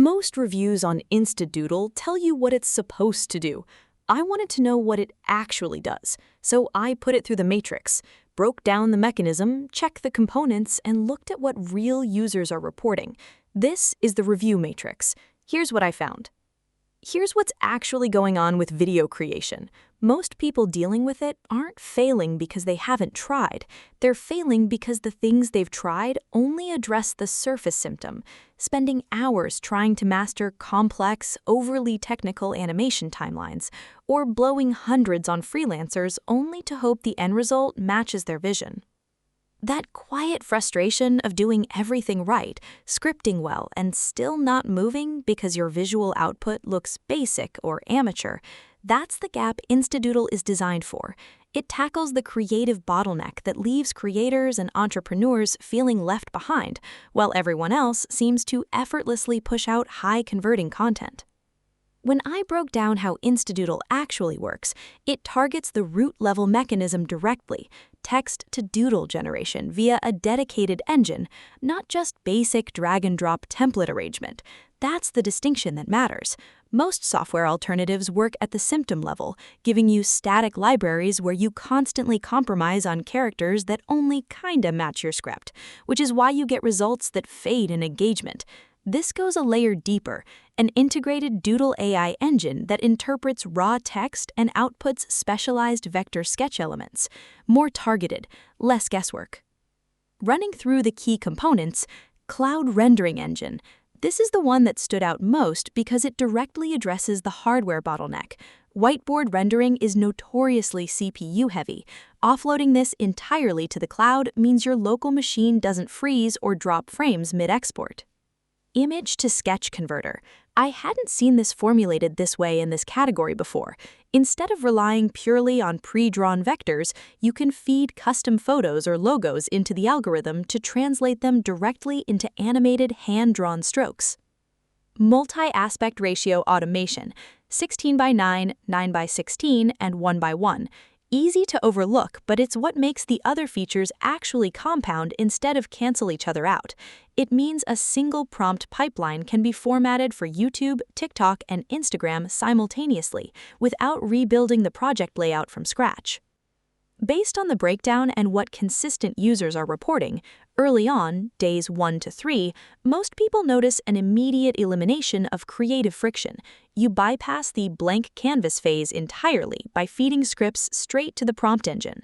Most reviews on InstaDoodle tell you what it's supposed to do. I wanted to know what it actually does, so I put it through the matrix, broke down the mechanism, checked the components, and looked at what real users are reporting. This is the review matrix. Here's what I found. Here's what's actually going on with video creation. Most people dealing with it aren't failing because they haven't tried. They're failing because the things they've tried only address the surface symptom, spending hours trying to master complex, overly technical animation timelines, or blowing hundreds on freelancers only to hope the end result matches their vision. That quiet frustration of doing everything right, scripting well, and still not moving because your visual output looks basic or amateur, that's the gap InstaDoodle is designed for. It tackles the creative bottleneck that leaves creators and entrepreneurs feeling left behind, while everyone else seems to effortlessly push out high-converting content. When I broke down how InstaDoodle actually works, it targets the root-level mechanism directly, text-to-doodle generation via a dedicated engine, not just basic drag-and-drop template arrangement. That's the distinction that matters. Most software alternatives work at the symptom level, giving you static libraries where you constantly compromise on characters that only kinda match your script, which is why you get results that fade in engagement. This goes a layer deeper, an integrated DoodleAI engine that interprets raw text and outputs specialized vector sketch elements, more targeted, less guesswork. Running through the key components, Cloud Rendering Engine. This is the one that stood out most because it directly addresses the hardware bottleneck. Whiteboard rendering is notoriously CPU-heavy. Offloading this entirely to the cloud means your local machine doesn't freeze or drop frames mid-export. Image-to-sketch converter. I hadn't seen this formulated this way in this category before. Instead of relying purely on pre-drawn vectors, you can feed custom photos or logos into the algorithm to translate them directly into animated hand-drawn strokes. Multi-aspect ratio automation, 16:9, 9:16, and 1:1. Easy to overlook, but it's what makes the other features actually compound instead of cancel each other out. It means a single prompt pipeline can be formatted for YouTube, TikTok, and Instagram simultaneously, without rebuilding the project layout from scratch. Based on the breakdown and what consistent users are reporting, early on, days 1 to 3, most people notice an immediate elimination of creative friction. You bypass the blank canvas phase entirely by feeding scripts straight to the prompt engine.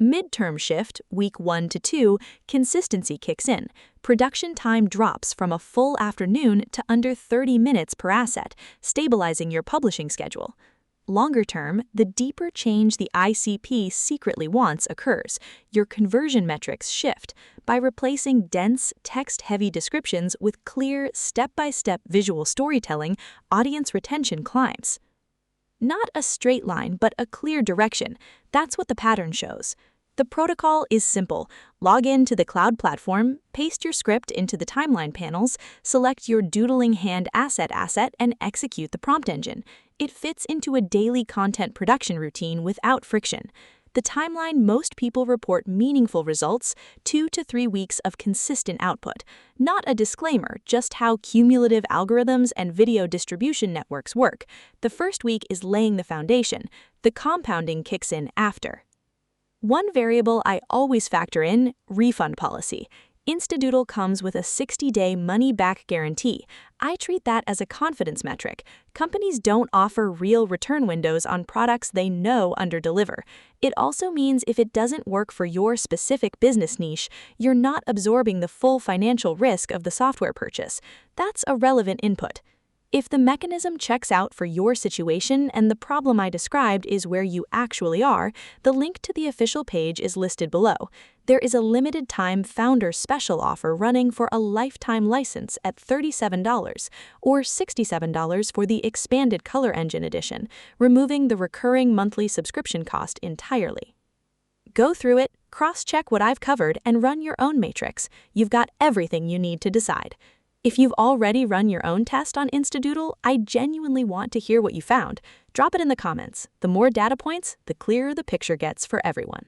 Midterm shift, week 1 to 2, consistency kicks in. Production time drops from a full afternoon to under 30 minutes per asset, stabilizing your publishing schedule. Longer term, the deeper change the ICP secretly wants occurs. Your conversion metrics shift. By replacing dense, text-heavy descriptions with clear, step-by-step visual storytelling, audience retention climbs. Not a straight line, but a clear direction. That's what the pattern shows. The protocol is simple. Log in to the cloud platform, paste your script into the timeline panels, select your doodling hand asset, and execute the prompt engine. It fits into a daily content production routine without friction. The timeline most people report meaningful results, 2 to 3 weeks of consistent output. Not a disclaimer, just how cumulative algorithms and video distribution networks work. The first week is laying the foundation. The compounding kicks in after. One variable I always factor in, refund policy. InstaDoodle comes with a 60-day money-back guarantee. I treat that as a confidence metric. Companies don't offer real return windows on products they know underdeliver. It also means if it doesn't work for your specific business niche, you're not absorbing the full financial risk of the software purchase. That's a relevant input. If the mechanism checks out for your situation and the problem I described is where you actually are, the link to the official page is listed below. There is a limited-time founder special offer running for a lifetime license at $37 or $67 for the expanded Color Engine edition, removing the recurring monthly subscription cost entirely. Go through it, cross-check what I've covered, and run your own matrix. You've got everything you need to decide. If you've already run your own test on InstaDoodle, I genuinely want to hear what you found. Drop it in the comments. The more data points, the clearer the picture gets for everyone.